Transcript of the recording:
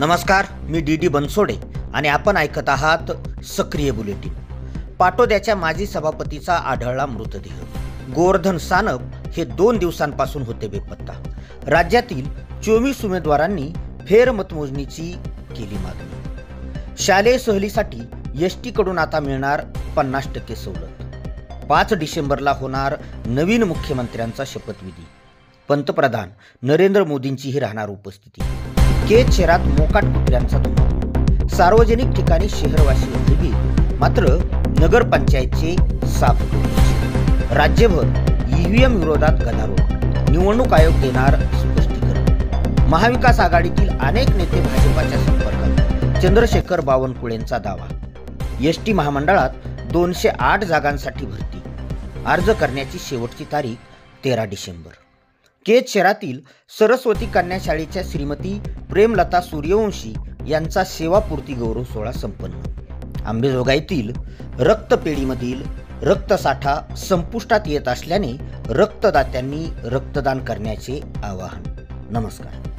नमस्कार, मी डी बनसोडे आणि आपण ऐकत आहात सक्रिय बुलेटिन। पाटोद्याच्या माजी सभापतीचा आढळला मृतदेह। गोवर्धन सानप हे 2 दिवसांपासून होते बेपत्ता। राज्यातील 24 उमेदवारांनी फेरमतमोजणीची केली मागणी। शालेय सहलीसाठी एसटी कडून आता मिळणार 50% सवलत। 5 डिसेंबरला होणार नवीन मुख्यमंत्र्यांचा शपथविधी। पंतप्रधान नरेंद्र मोदींचीही राहणार उपस्थिती। केज शहरात मोकाट कुत्र्यांचा धुमाकूळ। सार्वजनिक ठिकाणी शहरवासी भयभीत, मात्र नगरपंचायतचे साफ निर्देश। राज्यभर ईव्हीएम विरोधात गदारोळ। निवडणूक आयोग देणार स्पष्टीकरण। महाविकास आघाडीतील अनेक नेते भाजपाच्या संपर्कात। चंद्रशेखर बावनकुळेंचा दावा। एसटी महामंडळात 208 जागांसाठी भरती। अर्ज करण्याची शेवटची तारीख 13 डिसेंबर। केज शहरातील सरस्वती कन्या शाळेच्या श्रीमती प्रेमलता सूर्यवंशी यांचा सेवापूर्ती गौरव सोहळा संपन्न। आंबेजोगाईतील रक्तपेढीमधील रक्तसाठा संपुष्टात येत असल्याने रक्तदात्यांनी रक्तदान करण्याचे आवाहन। नमस्कार।